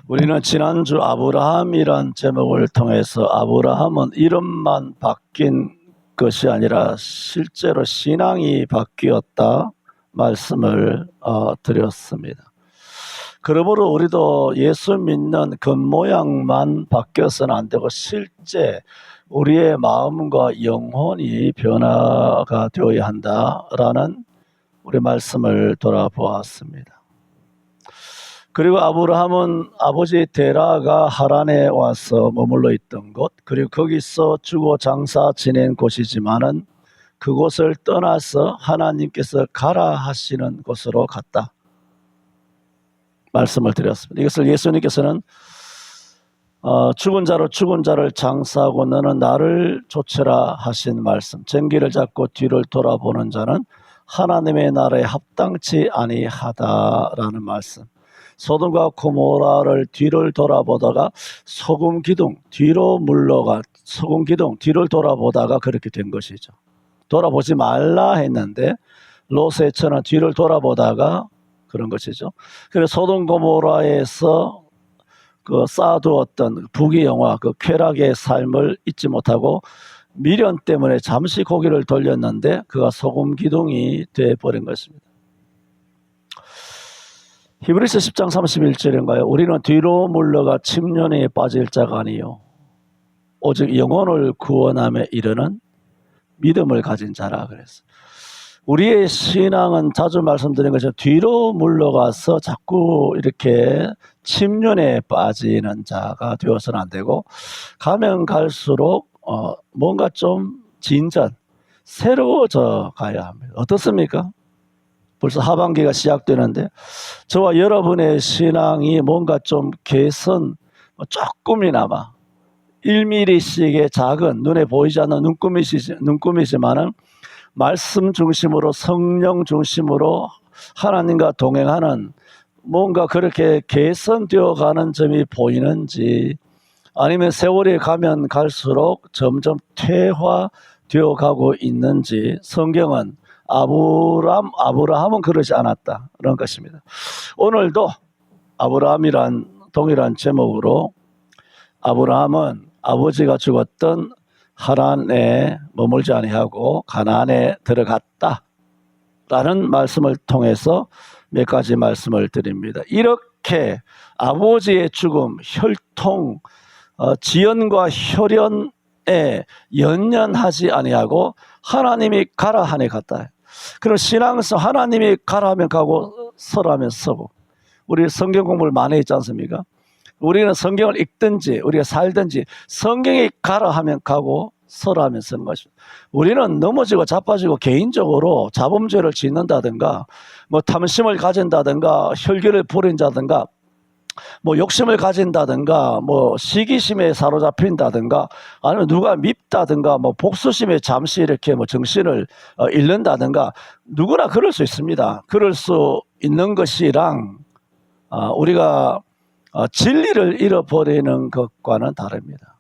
우리는 지난주 아브라함이란 제목을 통해서 아브라함은 이름만 바뀐 것이 아니라 실제로 신앙이 바뀌었다 말씀을 드렸습니다. 그러므로 우리도 예수 믿는 겉모양만 바뀌어서는 안 되고 실제 우리의 마음과 영혼이 변화가 되어야 한다라는 우리 말씀을 돌아보았습니다. 그리고 아브라함은 아버지 데라가 하란에 와서 머물러 있던 곳, 그리고 거기서 주거 장사 지낸 곳이지만은 그곳을 떠나서 하나님께서 가라 하시는 곳으로 갔다 말씀을 드렸습니다. 이것을 예수님께서는 죽은 자로 죽은 자를 장사하고 너는 나를 좇으라 하신 말씀, 전기를 잡고 뒤를 돌아보는 자는 하나님의 나라에 합당치 아니하다라는 말씀. 소돔과 고모라를 뒤를 돌아보다가 소금 기둥 뒤로 물러가 소금 기둥 뒤를 돌아보다가 그렇게 된 것이죠. 돌아보지 말라 했는데 롯의 처는 뒤를 돌아보다가 그런 것이죠. 그래서 소돔 고모라에서 그 쌓아두었던 부귀영화 그 쾌락의 삶을 잊지 못하고 미련 때문에 잠시 고개를 돌렸는데 그가 소금 기둥이 되어버린 것입니다. 히브리서 10장 31절인가요? 우리는 뒤로 물러가 침륜에 빠질 자가 아니요 오직 영혼을 구원함에 이르는 믿음을 가진 자라 그랬어요. 우리의 신앙은 자주 말씀드린 것처럼 뒤로 물러가서 자꾸 이렇게 침륜에 빠지는 자가 되어서는 안 되고 가면 갈수록 뭔가 좀 진전, 새로워져 가야 합니다. 어떻습니까? 벌써 하반기가 시작되는데 저와 여러분의 신앙이 뭔가 좀 개선, 조금이나마 1mm씩의 작은 눈에 보이지 않는 눈금이지만은 말씀 중심으로 성령 중심으로 하나님과 동행하는 뭔가 그렇게 개선되어 가는 점이 보이는지 아니면 세월이 가면 갈수록 점점 퇴화되어 가고 있는지 성경은 아브라함은 그러지 않았다 그런 것입니다. 오늘도 아브라함이란 동일한 제목으로 아브라함은 아버지가 죽었던 하란에 머물지 아니하고 가나안에 들어갔다라는 말씀을 통해서 몇 가지 말씀을 드립니다. 이렇게 아버지의 죽음, 혈통, 지연과 혈연에 연연하지 아니하고 하나님이 가라 하니 갔다. 그럼 신앙에서 하나님이 가라 하면 가고 서라 하면 서고 우리 성경 공부를 많이 했지 않습니까? 우리는 성경을 읽든지 우리가 살든지 성경이 가라 하면 가고 서라 하면 서는 것입니다. 우리는 넘어지고 자빠지고 개인적으로 자범죄를 짓는다든가 뭐 탐심을 가진다든가 혈기를 부린다든가 뭐 욕심을 가진다든가 뭐 시기심에 사로잡힌다든가 아니면 누가 밉다든가 뭐 복수심에 잠시 이렇게 뭐 정신을 잃는다든가 누구나 그럴 수 있습니다. 그럴 수 있는 것이랑 우리가 진리를 잃어버리는 것과는 다릅니다.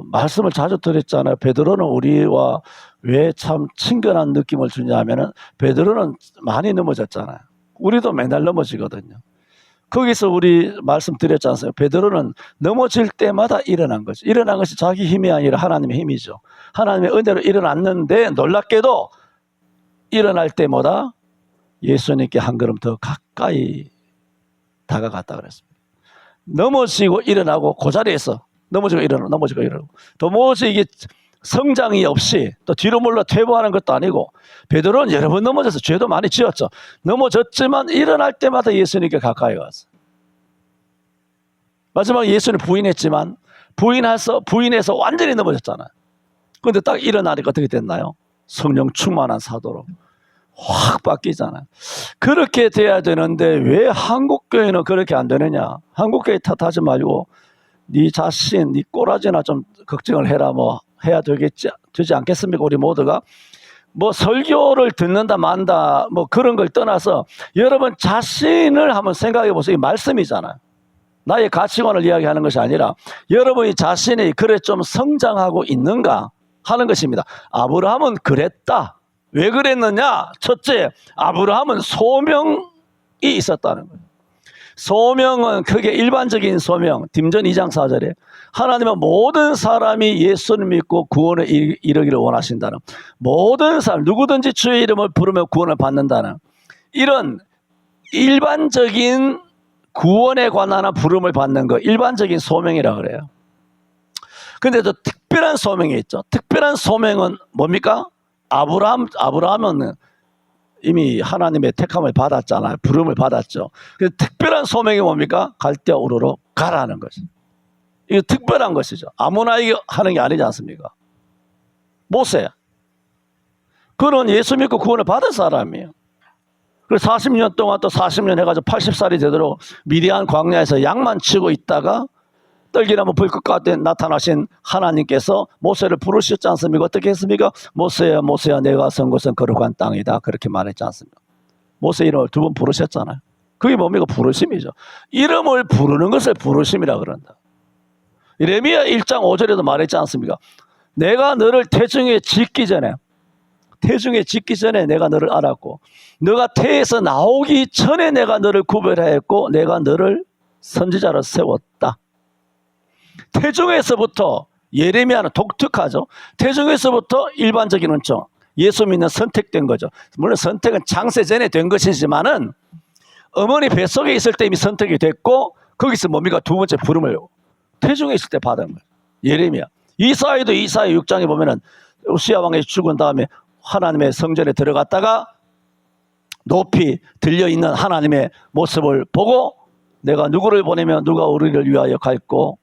말씀을 자주 드렸잖아요. 베드로는 우리와 왜 참 친근한 느낌을 주냐 하면은 베드로는 많이 넘어졌잖아요. 우리도 맨날 넘어지거든요. 거기서 우리 말씀드렸지 않습니까? 베드로는 넘어질 때마다 일어난 거죠. 일어난 것이 자기 힘이 아니라 하나님의 힘이죠. 하나님의 은혜로 일어났는데 놀랍게도 일어날 때마다 예수님께 한 걸음 더 가까이 다가갔다 그랬습니다. 넘어지고 일어나고 그 자리에서 넘어지고 일어나고 넘어지고 일어나고 도무지 이게 성장이 없이 또 뒤로 물러 퇴보하는 것도 아니고 베드로는 여러 번 넘어져서 죄도 많이 지었죠. 넘어졌지만 일어날 때마다 예수님께 가까이 왔어요. 마지막에 예수님 부인했지만 부인해서 완전히 넘어졌잖아요. 그런데 딱 일어나니까 어떻게 됐나요? 성령 충만한 사도로 확 바뀌잖아요. 그렇게 돼야 되는데 왜 한국교회는 그렇게 안 되느냐? 한국교회 탓하지 말고 네 자신, 네 꼬라지나 좀 걱정을 해라 뭐 해야 되지 않겠습니까? 우리 모두가 뭐 설교를 듣는다 만다 뭐 그런 걸 떠나서 여러분 자신을 한번 생각해 보세요. 이 말씀이잖아요. 나의 가치관을 이야기하는 것이 아니라 여러분이 자신이 그래 좀 성장하고 있는가 하는 것입니다. 아브라함은 그랬다. 왜 그랬느냐? 첫째, 아브라함은 소명이 있었다는 거예요. 소명은 크게 일반적인 소명, 딤전 2장 4절에 하나님은 모든 사람이 예수를 믿고 구원에 이르기를 원하신다는, 모든 사람 누구든지 주의 이름을 부르며 구원을 받는다는 이런 일반적인 구원에 관한 부름을 받는 거, 일반적인 소명이라 그래요. 근데 또 특별한 소명이 있죠. 특별한 소명은 뭡니까? 아브라함은 이미 하나님의 택함을 받았잖아요. 부름을 받았죠. 그래서 특별한 소명이 뭡니까? 갈대아 우르로 가라는 것이. 이거 특별한 것이죠. 아무나 하는 게 아니지 않습니까? 모세. 그는 예수 믿고 구원을 받은 사람이에요. 그래서 40년 동안 또 40년 해가지고 80살이 되도록 미디안 광야에서 양만 치고 있다가 떨기나무 불꽃 가운데 나타나신 하나님께서 모세를 부르셨지 않습니까? 어떻게 했습니까? 모세야 모세야 내가 선 곳은 거룩한 땅이다. 그렇게 말했지 않습니까? 모세 이름을 2번 부르셨잖아요. 그게 뭡니까? 부르심이죠. 이름을 부르는 것을 부르심이라 그런다. 예레미야 1장 5절에도 말했지 않습니까? 내가 너를 태중에 짓기 전에 내가 너를 알았고 너가 태에서 나오기 전에 내가 너를 구별하였고 내가 너를 선지자로 세웠다. 태중에서부터, 예레미야는 독특하죠. 태중에서부터 일반적인 은총, 예수 믿는 선택된 거죠. 물론 선택은 창세 전에 된 것이지만은 어머니 뱃속에 있을 때 이미 선택이 됐고 거기서 뭡니까? 2번째 부름을 태중에 있을 때 받은 거예요. 예레미야. 이사야도 이사야 6장에 보면은 우시야 왕이 죽은 다음에 하나님의 성전에 들어갔다가 높이 들려있는 하나님의 모습을 보고 내가 누구를 보내면 누가 우리를 위하여 갈고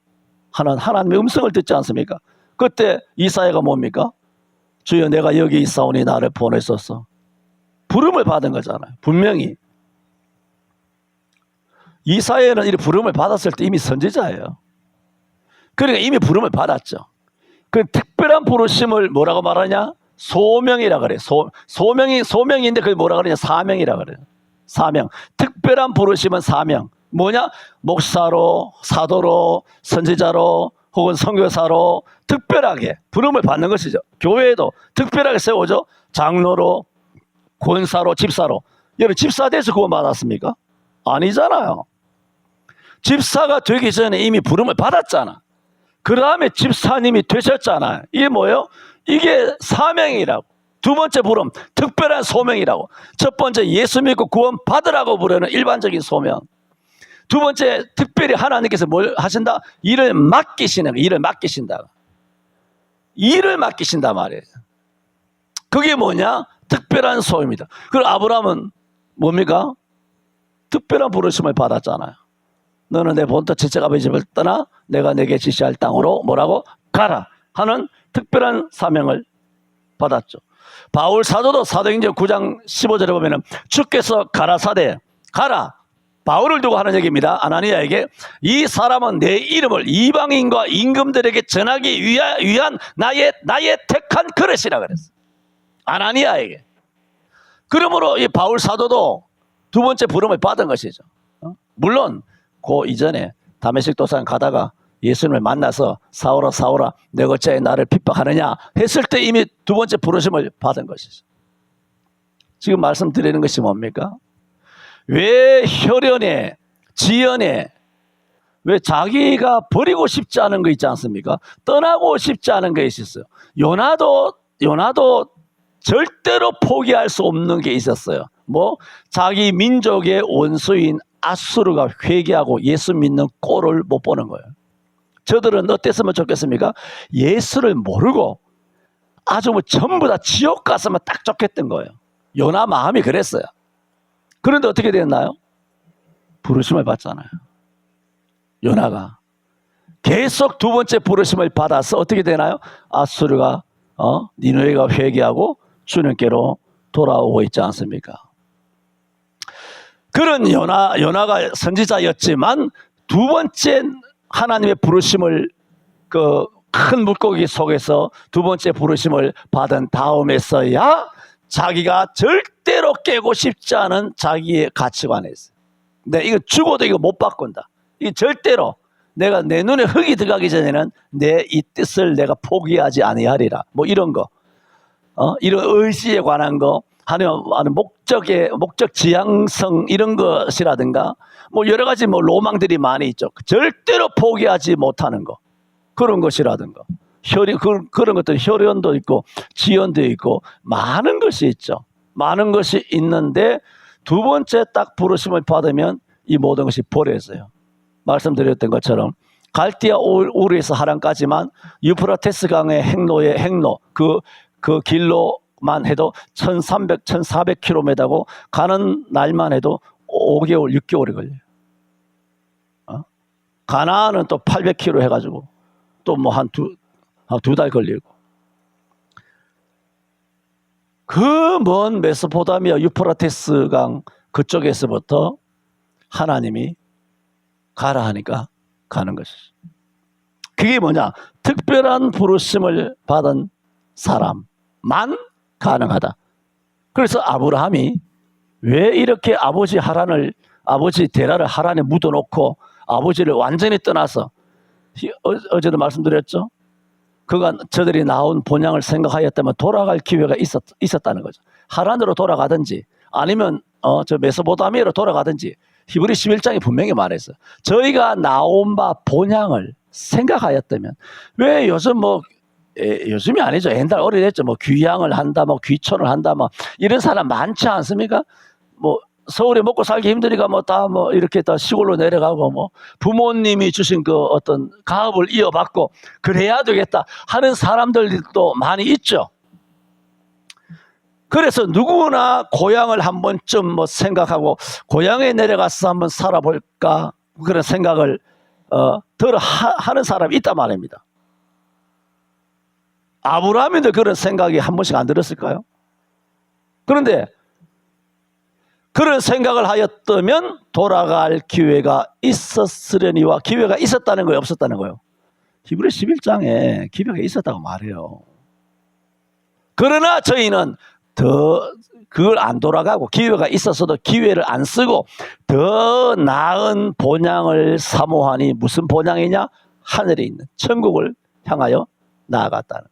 하는 하나님의 음성을 듣지 않습니까? 그때 이사야가 뭡니까? 주여 내가 여기 있사오니 나를 보내소서. 부름을 받은 거잖아요. 분명히. 이사야는 이 부름을 받았을 때 이미 선지자예요. 그러니까 이미 부름을 받았죠. 그 특별한 부르심을 뭐라고 말하냐? 소명이라 그래. 소명인데 그걸 뭐라 그러냐? 사명이라 그래요. 사명. 특별한 부르심은 사명. 뭐냐? 목사로, 사도로, 선지자로, 혹은 선교사로 특별하게 부름을 받는 것이죠. 교회에도 특별하게 세우죠. 장로로, 권사로, 집사로. 여러분 집사 돼서 구원 받았습니까? 아니잖아요. 집사가 되기 전에 이미 부름을 받았잖아. 그 다음에 집사님이 되셨잖아요. 이게 뭐예요? 이게 사명이라고. 2번째 부름, 특별한 소명이라고. 첫 번째 예수 믿고 구원 받으라고 부르는 일반적인 소명. 2번째 특별히 하나님께서 뭘 하신다? 일을 맡기시는 거예요. 일을 맡기신다. 일을 맡기신다 말이에요. 그게 뭐냐? 특별한 소명입니다. 그리고 아브라함은 뭡니까? 특별한 부르심을 받았잖아요. 너는 내 본토 첫째 아버지 집을 떠나 내가 내게 지시할 땅으로 뭐라고? 가라 하는 특별한 사명을 받았죠. 바울 사도도 사도행전 9장 15절에 보면은 주께서 가라사대 가라 바울을 두고 하는 얘기입니다. 아나니아에게 이 사람은 내 이름을 이방인과 임금들에게 전하기 위한 나의 택한 그릇이라 그랬어. 아나니아에게. 그러므로 이 바울 사도도 2번째 부름을 받은 것이죠. 물론 그 이전에 다메섹 도상 가다가 예수님을 만나서 사울아 사울아 내가 어찌 나를 핍박하느냐 했을 때 이미 2번째 부르심을 받은 것이죠. 지금 말씀드리는 것이 뭡니까? 왜 혈연에 지연에 왜 자기가 버리고 싶지 않은 거 있지 않습니까? 떠나고 싶지 않은 게 있었어요. 요나도 절대로 포기할 수 없는 게 있었어요. 뭐 자기 민족의 원수인 아수르가 회개하고 예수 믿는 꼴을 못 보는 거예요. 저들은 어땠으면 좋겠습니까? 예수를 모르고 아주 뭐 전부 다 지옥 갔으면 딱 좋겠던 거예요. 요나 마음이 그랬어요. 그런데 어떻게 됐나요? 부르심을 받잖아요. 요나가 계속 2번째 부르심을 받아서 어떻게 되나요? 아수르가 니느웨가 회개하고 주님께로 돌아오고 있지 않습니까? 그런 요나가 선지자였지만 2번째 하나님의 부르심을 그 큰 물고기 속에서 2번째 부르심을 받은 다음에서야 자기가 절대로 깨고 싶지 않은 자기의 가치관에 있어요. 근데 이거 죽어도 이거 못 바꾼다. 이게 절대로 내가 내 눈에 흙이 들어가기 전에는 내 이 뜻을 내가 포기하지 아니하리라. 뭐 이런 거, 이런 의지에 관한 거, 하는 목적 지향성 이런 것이라든가 뭐 여러 가지 뭐 로망들이 많이 있죠. 절대로 포기하지 못하는 거. 그런 것이라든가. 그런 것들 혈연도 있고 지연도 있고 많은 것이 있죠. 많은 것이 있는데 두 번째 딱 부르심을 받으면 이 모든 것이 버려져요. 말씀드렸던 것처럼 갈대아 우르에서 하란까지만 유프라테스 강의 행로 그 길로만 해도 1400km고 가는 날만 해도 5개월 6개월이 걸려요. 가나안은 또 800km 해가지고 또 뭐 한 두 달 걸리고. 그 먼 메소포타미아 유프라테스 강 그쪽에서부터 하나님이 가라 하니까 가는 것이죠. 그게 뭐냐? 특별한 부르심을 받은 사람만 가능하다. 그래서 아브라함이 왜 이렇게 아버지 데라를 하란에 묻어놓고 아버지를 완전히 떠나서, 어제도 말씀드렸죠? 그가 저들이 나온 본향을 생각하였다면 돌아갈 기회가 있었다는 거죠. 하란으로 돌아가든지 아니면 저 메소포타미아로 돌아가든지 히브리 11장이 분명히 말했어요. 저희가 나온 바 본향을 생각하였다면, 왜 요즘 요즘이 아니죠. 옛날 오래됐죠. 뭐 귀향을 한다, 뭐 귀촌을 한다, 뭐 이런 사람 많지 않습니까? 뭐 서울에 먹고 살기 힘드니까 이렇게 다 시골로 내려가고 뭐 부모님이 주신 그 어떤 가업을 이어받고 그래야 되겠다 하는 사람들도 많이 있죠. 그래서 누구나 고향을 한 번쯤 생각하고 고향에 내려가서 한번 살아볼까 그런 생각을 하는 사람이 있단 말입니다. 아브라함인데 그런 생각이 한 번씩 안 들었을까요? 그런데 그런 생각을 하였다면 돌아갈 기회가 있었으려니와, 기회가 있었다는 거예요, 없었다는 거예요? 히브리 11장에 기회가 있었다고 말해요. 그러나 저희는 그걸 안 돌아가고 기회가 있었어도 기회를 안 쓰고 더 나은 본향을 사모하니, 무슨 본향이냐? 하늘에 있는 천국을 향하여 나아갔다는.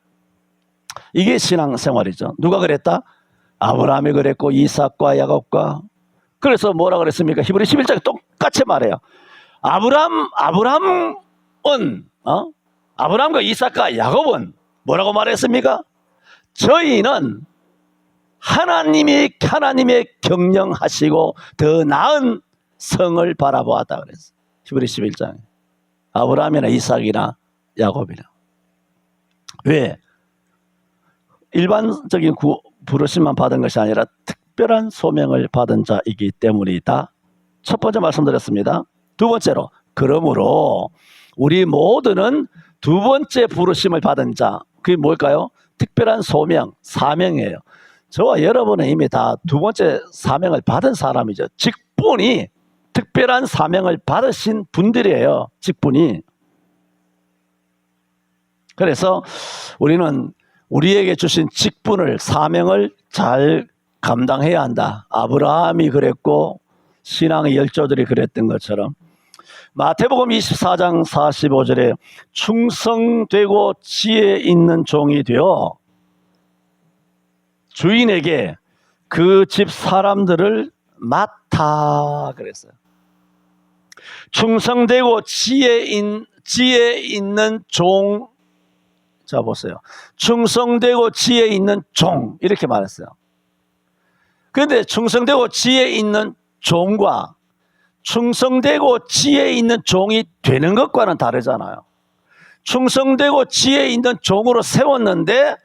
이게 신앙생활이죠. 누가 그랬다? 아브라함이 그랬고 이삭과 야곱과. 그래서 뭐라 그랬습니까? 히브리 11장에 똑같이 말해요. 아브라함과 이삭과 야곱은 뭐라고 말했습니까? 저희는 하나님의 경영하시고 더 나은 성을 바라보았다 그랬어요. 히브리 11장에. 아브라함이나 이삭이나 야곱이나. 왜? 일반적인 부르심만 받은 것이 아니라 특별한 소명을 받은 자이기 때문이다. 첫 번째 말씀드렸습니다. 두 번째로, 그러므로 우리 모두는 두 번째 부르심을 받은 자, 그게 뭘까요? 특별한 소명, 사명이에요. 저와 여러분은 이미 다 두 번째 사명을 받은 사람이죠. 직분이 특별한 사명을 받으신 분들이에요. 직분이. 그래서 우리는 우리에게 주신 직분을, 사명을 잘 감당해야 한다. 아브라함이 그랬고 신앙의 열조들이 그랬던 것처럼 마태복음 24장 45절에 충성되고 지혜 있는 종이 되어 주인에게 그 집 사람들을 맡아 그랬어요. 충성되고 지혜 있는 종. 자 보세요. 충성되고 지혜 있는 종 이렇게 말했어요. 그런데 충성되고 지혜 있는 종과 충성되고 지혜 있는 종이 되는 것과는 다르잖아요. 충성되고 지혜 있는 종으로 세웠는데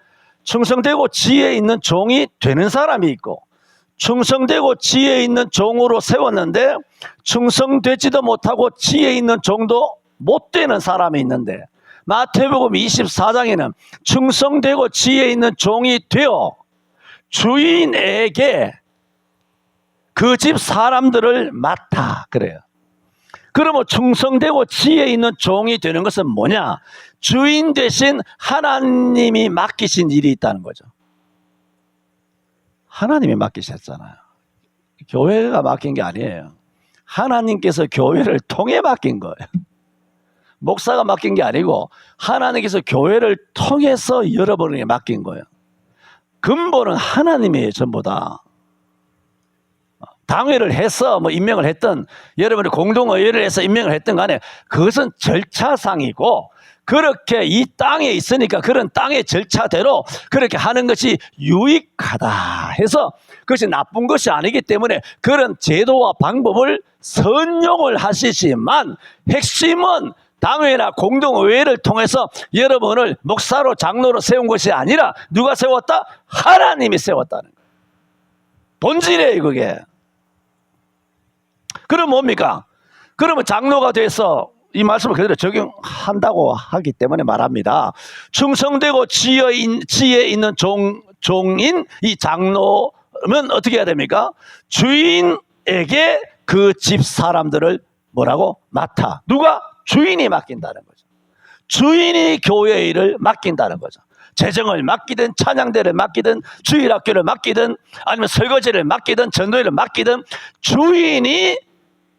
충성되고 지혜 있는 종이 되는 사람이 있고, 충성되고 지혜 있는 종으로 세웠는데 충성되지도 못하고 지혜 있는 종도 못 되는 사람이 있는데, 마태복음 24장에는 충성되고 지혜 있는 종이 되어 주인에게 그 집 사람들을 맡아 그래요. 그러면 충성되고 지혜 있는 종이 되는 것은 뭐냐? 주인 대신 하나님이 맡기신 일이 있다는 거죠. 하나님이 맡기셨잖아요. 교회가 맡긴 게 아니에요. 하나님께서 교회를 통해 맡긴 거예요. 목사가 맡긴 게 아니고 하나님께서 교회를 통해서 여러분에게 맡긴 거예요. 근본은 하나님이에요. 전부 다. 당회를 해서 뭐 임명을 했든 여러분이 공동의회를 해서 임명을 했든 간에 그것은 절차상이고, 그렇게 이 땅에 있으니까 그런 땅의 절차대로 그렇게 하는 것이 유익하다 해서 그것이 나쁜 것이 아니기 때문에 그런 제도와 방법을 선용을 하시지만, 핵심은 당회나 공동의회를 통해서 여러분을 목사로 장로로 세운 것이 아니라 누가 세웠다? 하나님이 세웠다는 거예요. 본질이에요, 그게. 그럼 뭡니까? 그러면 장로가 돼서 이 말씀을 그대로 적용한다고 하기 때문에 말합니다. 충성되고 지혜 있는 종인 이 장로는 어떻게 해야 됩니까? 주인에게 그 집 사람들을 뭐라고? 맡아. 누가? 주인이 맡긴다는 거죠. 주인이 교회의 일을 맡긴다는 거죠. 재정을 맡기든 찬양대를 맡기든 주일학교를 맡기든 아니면 설거지를 맡기든 전도회를 맡기든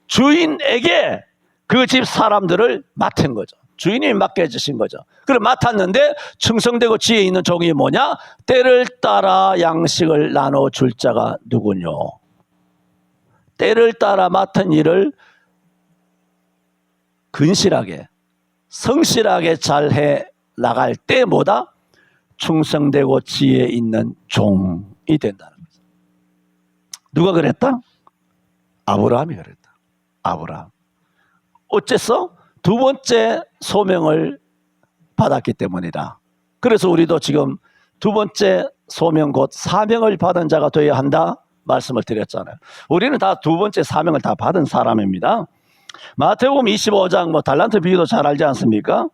주인에게 그 집 사람들을 맡은 거죠. 주인이 맡겨주신 거죠. 그럼 맡았는데 충성되고 지혜 있는 종이 뭐냐? 때를 따라 양식을 나눠줄 자가 누구뇨? 때를 따라 맡은 일을 근실하게 성실하게 잘해 나갈 때 뭐다? 충성되고 지혜 있는 종이 된다는 거죠. 누가 그랬다? 아브라함이 그랬다. 아브라함. 어째서? 두 번째 소명을 받았기 때문이다. 그래서 우리도 지금 두 번째 소명 곧 사명을 받은 자가 되어야 한다 말씀을 드렸잖아요. 우리는 다 두 번째 사명을 다 받은 사람입니다. 마태복음 25장 달란트 비유도 잘 알지 않습니까?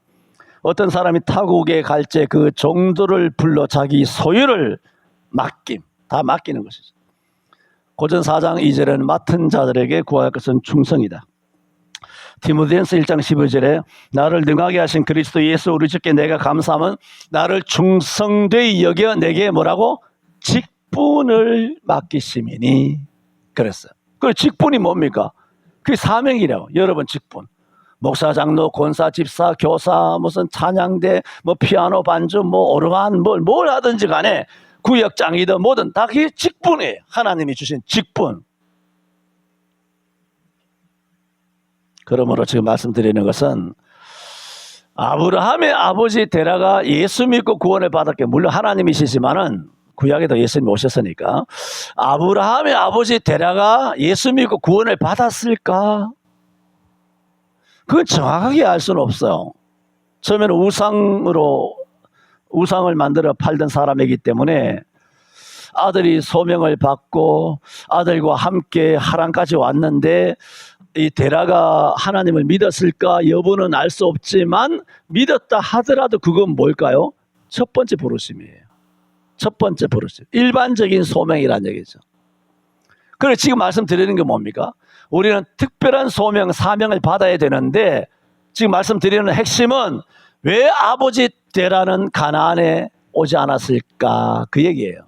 어떤 사람이 타국에 갈 때 그 종들을 불러 자기 소유를 다 맡기는 것이죠. 고전 4장 2절에는 맡은 자들에게 구할 것은 충성이다. 디모데전서 1장 15절에 나를 능하게 하신 그리스도 예수 우리 주께 내가 감사함은 나를 충성되이 여겨 내게 뭐라고? 직분을 맡기심이니 그랬어요. 그 직분이 뭡니까? 그게 사명이라고. 여러분 직분. 목사, 장로, 권사, 집사, 교사, 무슨 찬양대, 피아노, 반주, 오르간, 뭘 하든지 간에 구역장이든 뭐든 다 그게 직분이에요. 하나님이 주신 직분. 그러므로 지금 말씀드리는 것은 아브라함의 아버지 데라가 예수 믿고 구원을 받았기에 물론 하나님이시지만은 구약에도 예수님이 오셨으니까 아브라함의 아버지 데라가 예수 믿고 구원을 받았을까? 그건 정확하게 알 수는 없어요. 처음에는 우상을 만들어 팔던 사람이기 때문에 아들이 소명을 받고 아들과 함께 하란까지 왔는데 이 데라가 하나님을 믿었을까 여부는 알 수 없지만 믿었다 하더라도 그건 뭘까요? 첫 번째 부르심이에요. 첫 번째 부르심. 일반적인 소명이라는 얘기죠. 그래서 지금 말씀드리는 게 뭡니까? 우리는 특별한 소명, 사명을 받아야 되는데 지금 말씀드리는 핵심은 왜 아버지 데라는 가나안에 오지 않았을까? 그 얘기예요.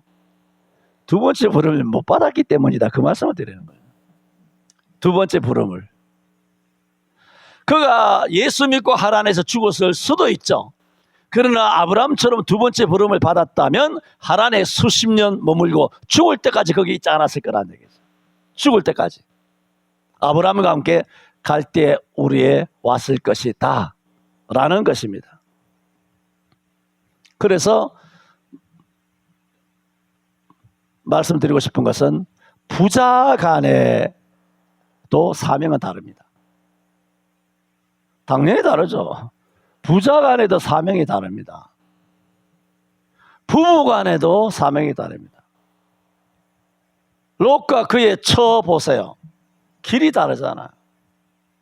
두 번째 부름을 못 받았기 때문이다. 그 말씀을 드리는 거예요. 두 번째 부름을. 그가 예수 믿고 하란에서 죽었을 수도 있죠. 그러나 아브라함처럼 두 번째 부름을 받았다면 하란에 수십 년 머물고 죽을 때까지 거기 있지 않았을 거라는 얘기죠. 죽을 때까지. 아브라함과 함께 갈대 우리에 왔을 것이다 라는 것입니다. 그래서 말씀드리고 싶은 것은 부자 간에도 사명은 다릅니다. 당연히 다르죠. 부자 간에도 사명이 다릅니다. 부부 간에도 사명이 다릅니다. 롯과 그의 처 보세요. 길이 다르잖아요.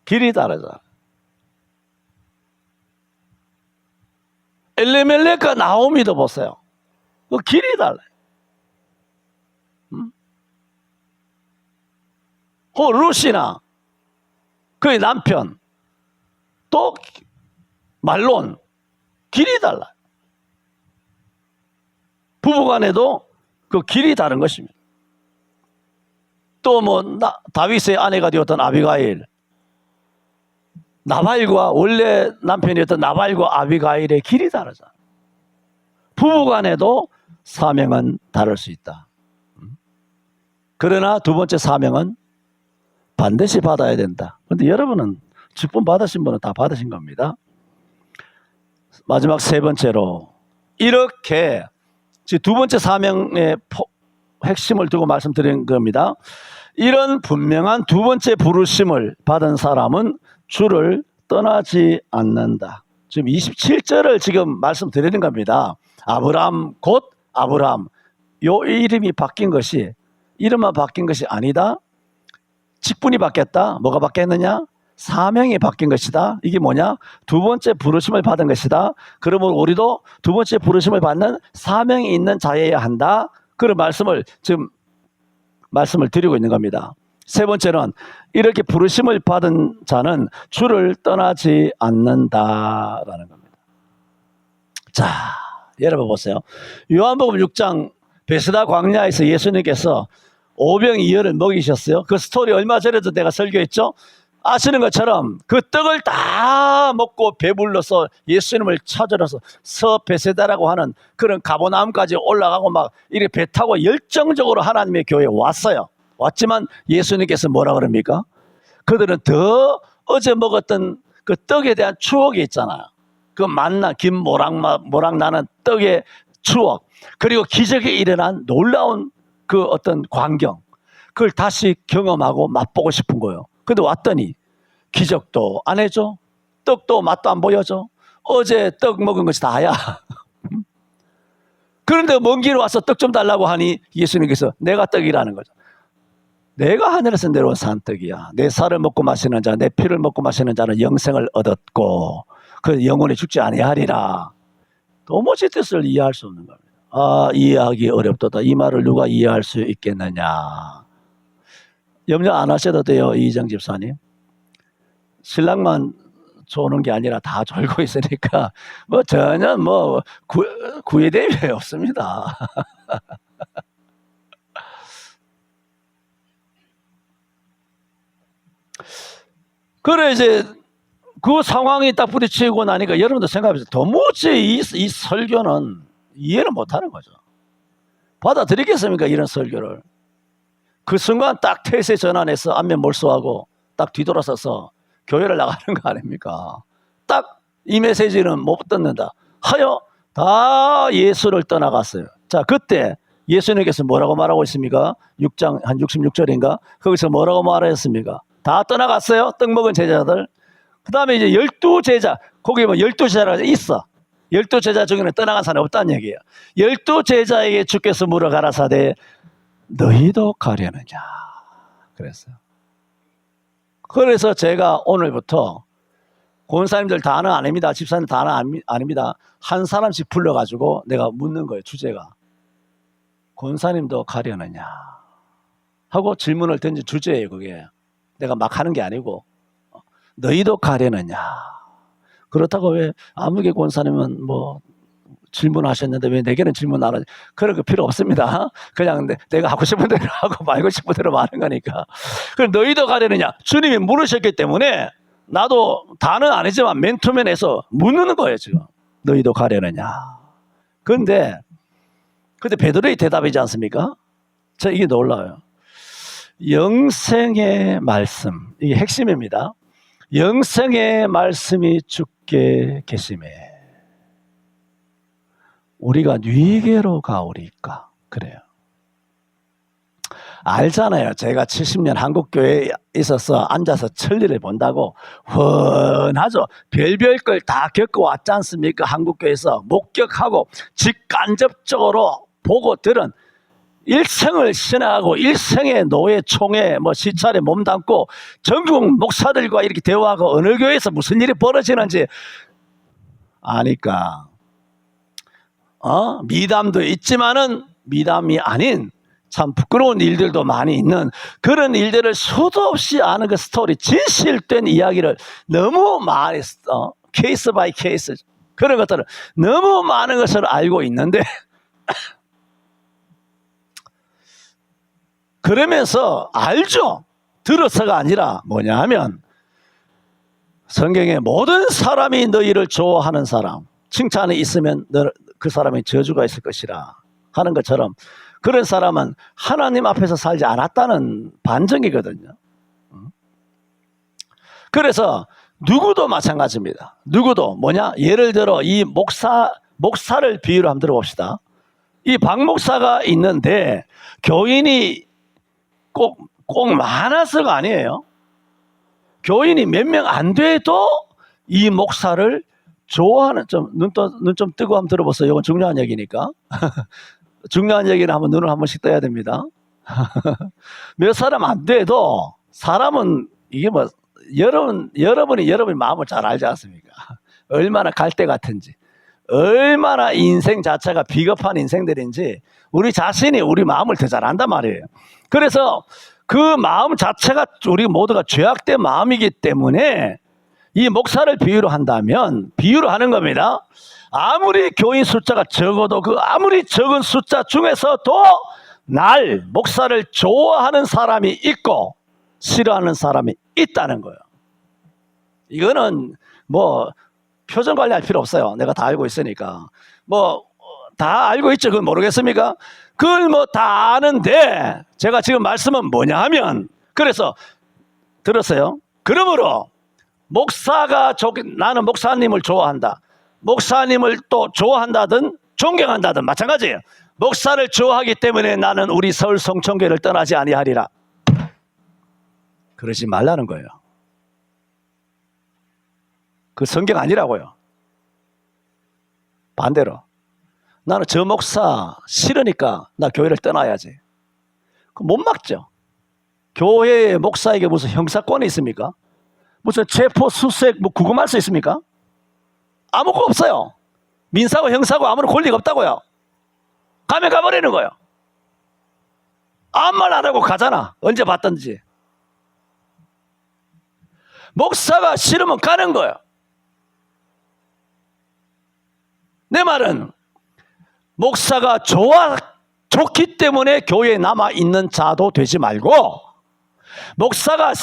길이 다르잖아요. 엘리멜렉과 나오미도 보세요. 그 길이 달라요. 룻이나 그의 남편 또 말론 길이 달라요. 부부간에도 그 길이 다른 것입니다. 또 다윗의 아내가 되었던 아비가일, 나발과 원래 남편이었던 나발과 아비가일의 길이 다르잖아요. 부부간에도 사명은 다를 수 있다. 그러나 두 번째 사명은 반드시 받아야 된다. 그런데 여러분은 직분 받으신 분은 다 받으신 겁니다. 마지막 세 번째로 이렇게 두 번째 사명의 핵심을 두고 말씀드린 겁니다. 이런 분명한 두 번째 부르심을 받은 사람은 주를 떠나지 않는다. 지금 27절을 지금 말씀드리는 겁니다. 아브람 곧 아브람. 요 이름이 바뀐 것이 이름만 바뀐 것이 아니다. 직분이 바뀌었다. 뭐가 바뀌었느냐? 사명이 바뀐 것이다. 이게 뭐냐? 두 번째 부르심을 받은 것이다. 그러므로 우리도 두 번째 부르심을 받는 사명이 있는 자여야 한다. 그런 말씀을 지금 말씀을 드리고 있는 겁니다. 세 번째는 이렇게 부르심을 받은 자는 주를 떠나지 않는다라는 겁니다. 자, 여러분 보세요. 요한복음 6장 베스다 광야에서 예수님께서 오병이어를 먹이셨어요. 그 스토리 얼마 전에도 내가 설교했죠. 아시는 것처럼 그 떡을 다 먹고 배불러서 예수님을 찾으러서 서베세다라고 하는 그런 가버나움까지 올라가고 막 이렇게 배 타고 열정적으로 하나님의 교회에 왔어요. 왔지만 예수님께서 뭐라 그럽니까? 그들은 더 어제 먹었던 그 떡에 대한 추억이 있잖아요. 그 만나 김 모락 나는 떡의 추억, 그리고 기적이 일어난 놀라운 그 어떤 광경, 그걸 다시 경험하고 맛보고 싶은 거예요. 근데 왔더니 기적도 안 해줘, 떡도 맛도 안 보여줘. 어제 떡 먹은 것이 다야. 그런데 먼 길 와서 떡 좀 달라고 하니 예수님께서 내가 떡이라는 거죠. 내가 하늘에서 내려온 산떡이야. 내 살을 먹고 마시는 자, 내 피를 먹고 마시는 자는 영생을 얻었고 그 영원히 죽지 아니하리라. 도무지 뜻을 이해할 수 없는 겁니다. 아, 이해하기 어렵도다. 이 말을 누가 이해할 수 있겠느냐. 염려 안 하셔도 돼요, 이희정 집사님. 신랑만 조는 게 아니라 다 졸고 있으니까 뭐 전혀 뭐 구애됨이 없습니다. 그래 이제 그 상황이 딱 부딪히고 나니까 여러분도 생각해보세요. 도무지 이 설교는 이해를 못하는 거죠. 받아들이겠습니까, 이런 설교를? 그 순간 딱 태세 전환해서 안면 몰수하고 딱 뒤돌아서서 교회를 나가는 거 아닙니까? 딱 이 메시지는 못 듣는다 하여 다 예수를 떠나갔어요. 자, 그때 예수님께서 뭐라고 말하고 있습니까? 6장 한 66절인가? 거기서 뭐라고 말하셨습니까? 다 떠나갔어요, 떡 먹은 제자들. 그 다음에 이제 12제자, 거기 뭐 12제자가 있어. 12제자 중에는 떠나간 사람이 없다는 얘기예요. 12제자에게 주께서 물어 가라사대 너희도 가려느냐 그랬어요. 그래서 제가 오늘부터 권사님들 다는 아닙니다. 집사님 다는 아닙니다. 한 사람씩 불러가지고 내가 묻는 거예요. 주제가 권사님도 가려느냐 하고 질문을 던진 주제예요. 그게 내가 막 하는 게 아니고 너희도 가려느냐. 그렇다고 왜 아무개 권사님은 뭐 질문하셨는데 왜 내게는 질문 안 하지? 그럴 거 필요 없습니다. 그냥 내가 하고 싶은 대로 하고 말고 싶은 대로 말하는 거니까. 그럼 너희도 가려느냐? 주님이 물으셨기 때문에 나도 다는 아니지만 맨투맨에서 묻는 거예요. 지금 너희도 가려느냐. 그런데 베드로의 대답이지 않습니까? 이게 놀라워요. 영생의 말씀, 이게 핵심입니다. 영생의 말씀이 주께 계심에 우리가 누이게로 가오리까. 그래요. 알잖아요. 제가 70년 한국교회에 있어서 앉아서 천리를 본다고 훤하죠. 별별 걸 다 겪어왔지 않습니까? 한국교회에서 목격하고 직간접적으로 보고 들은 일생을 신앙하고 일생의 노예 총회 뭐 시찰에 몸담고 전국 목사들과 이렇게 대화하고 어느 교회에서 무슨 일이 벌어지는지 아니까 미담도 있지만은 미담이 아닌 참 부끄러운 일들도 많이 있는 그런 일들을 수도 없이 아는 그 스토리, 진실된 이야기를 너무 많이 케이스 바이 케이스 그런 것들을 너무 많은 것을 알고 있는데 그러면서 알죠. 들어서가 아니라 뭐냐 하면 성경에 모든 사람이 너희를 좋아하는 사람, 칭찬이 있으면 그 사람의 저주가 있을 것이라. 하는 것처럼 그런 사람은 하나님 앞에서 살지 않았다는 반증이거든요. 그래서 누구도 마찬가지입니다. 누구도 뭐냐? 예를 들어 이 목사를 비유로 한번 들어봅시다. 이 박 목사가 있는데 교인이 꼭 많아서가 아니에요. 교인이 몇 명 안 돼도 이 목사를 좋아하는, 눈 좀 뜨고 한번 들어보세요. 이건 중요한 얘기니까. 중요한 얘기는 한번 눈을 한 번씩 떠야 됩니다. 몇 사람 안 돼도 사람은 이게 뭐 여러분이 마음을 잘 알지 않습니까? 얼마나 갈대 같은지, 얼마나 인생 자체가 비겁한 인생들인지 우리 자신이 우리 마음을 더 잘 안단 말이에요. 그래서 그 마음 자체가 우리 모두가 죄악된 마음이기 때문에 이 목사를 비유로 한다면, 비유로 하는 겁니다. 아무리 교인 숫자가 적어도 그 아무리 적은 숫자 중에서도 날 목사를 좋아하는 사람이 있고 싫어하는 사람이 있다는 거예요. 이거는 뭐 표정 관리할 필요 없어요. 내가 다 알고 있으니까. 뭐 다 알고 있죠. 그건 모르겠습니까? 그걸 뭐 다 아는데 제가 지금 말씀은 뭐냐 하면, 그래서 들었어요. 그러므로 나는 목사님을 좋아한다. 목사님을 또 좋아한다든 존경한다든 마찬가지예요. 목사를 좋아하기 때문에 나는 우리 서울 성천교회를 떠나지 아니하리라. 그러지 말라는 거예요. 그 성경 아니라고요. 반대로 나는 저 목사 싫으니까 나 교회를 떠나야지. 못 막죠. 교회의 목사에게 무슨 형사권이 있습니까? 무슨 체포, 수색, 뭐 구금할 수 있습니까? 아무것도 없어요. 민사고 형사고 아무런 권리가 없다고요. 가면 가버리는 거예요. 아무 말 안 하고 가잖아. 언제 봤던지. 목사가 싫으면 가는 거예요. 내 말은 목사가 좋기 때문에 교회에 남아있는 자도 되지 말고, 목사가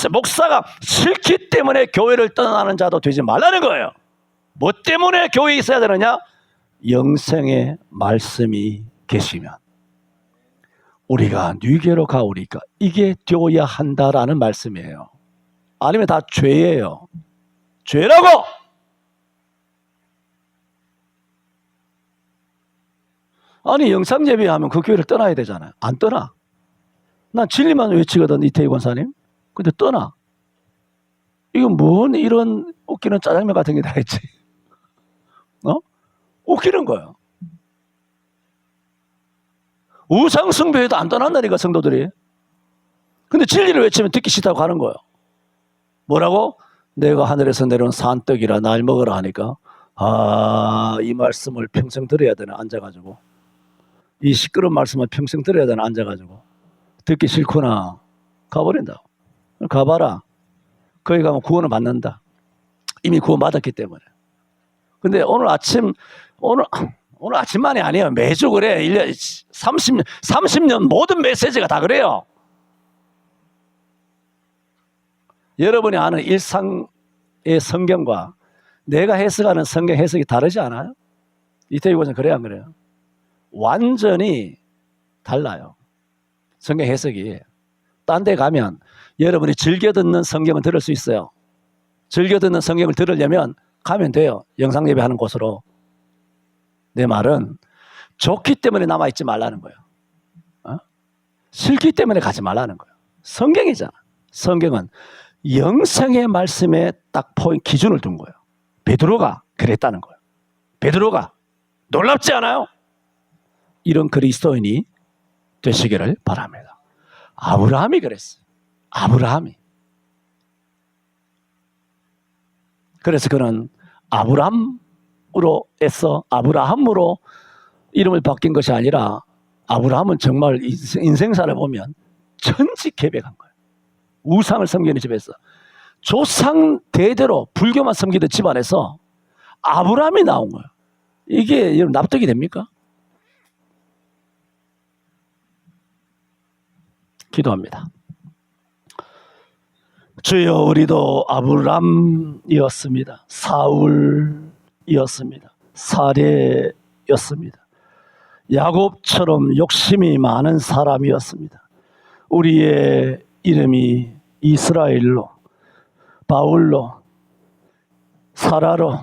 싫기 때문에 교회를 떠나는 자도 되지 말라는 거예요. 뭐 때문에 교회에 있어야 되느냐? 영생의 말씀이 계시면 우리가 뉴교로 가오리까 이게 되어야 한다라는 말씀이에요. 아니면 다 죄예요. 죄라고! 아니 영상 예배하면 그 교회를 떠나야 되잖아요. 안 떠나. 난 진리만 외치거든, 이태희 권사님. 근데 떠나. 이건 뭔 이런 웃기는 짜장면 같은 게 다 있지. 웃기는 거예요. 우상숭배에도 안 떠난다니까, 성도들이. 근데 진리를 외치면 듣기 싫다고 가는 거예요. 뭐라고? 내가 하늘에서 내려온 산떡이라 날 먹으라 하니까, 이 말씀을 평생 들어야 되나, 앉아가지고. 이 시끄러운 말씀을 평생 들어야 되나, 앉아가지고. 듣기 싫구나. 가버린다. 가봐라. 거기 가면 구원을 받는다. 이미 구원 받았기 때문에. 근데 오늘 아침만이 아니에요. 매주 그래. 1년, 30년 모든 메시지가 다 그래요. 여러분이 아는 일상의 성경과 내가 해석하는 성경 해석이 다르지 않아요? 이태희 권사님 그래요, 안 그래요? 완전히 달라요. 성경 해석이. 딴 데 가면 여러분이 즐겨 듣는 성경을 들을 수 있어요. 즐겨 듣는 성경을 들으려면 가면 돼요. 영상 예배하는 곳으로. 내 말은 좋기 때문에 남아있지 말라는 거예요. 싫기 때문에 가지 말라는 거예요. 성경이잖아. 성경은 영생의 말씀에 딱 기준을 둔 거예요. 베드로가 그랬다는 거예요. 베드로가. 놀랍지 않아요? 이런 그리스도인이 되시기를 바랍니다. 아브라함이 그랬어요. 아브라함이. 그래서 그는 아브라함으로 이름을 바뀐 것이 아니라, 아브라함은 정말 인생사를 보면 천지개벽한 거예요. 우상을 섬기는 집에서, 조상 대대로 불교만 섬기던 집안에서 아브라함이 나온 거예요. 이게 여러분 납득이 됩니까? 기도합니다. 주여, 우리도 아브람이었습니다. 사울이었습니다. 사례였습니다. 야곱처럼 욕심이 많은 사람이었습니다. 우리의 이름이 이스라엘로, 바울로, 사라로,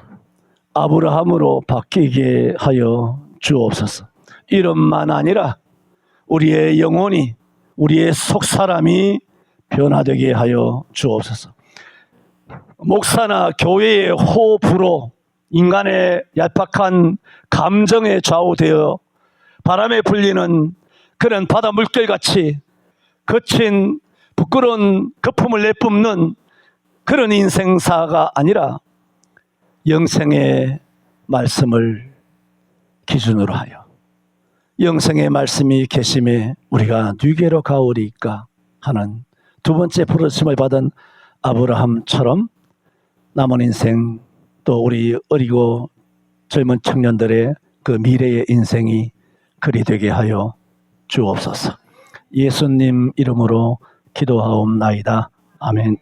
아브라함으로 바뀌게 하여 주옵소서. 이름만 아니라 우리의 영혼이, 우리의 속사람이 변화되게 하여 주옵소서. 목사나 교회의 호불호, 인간의 얄팍한 감정에 좌우되어 바람에 불리는 그런 바다 물결같이 거친 부끄러운 거품을 내뿜는 그런 인생사가 아니라 영생의 말씀을 기준으로 하여 영생의 말씀이 계심에 우리가 누게로 가오리까 하는 두 번째 부르심을 받은 아브라함처럼 남은 인생, 또 우리 어리고 젊은 청년들의 그 미래의 인생이 그리 되게 하여 주옵소서. 예수님 이름으로 기도하옵나이다. 아멘.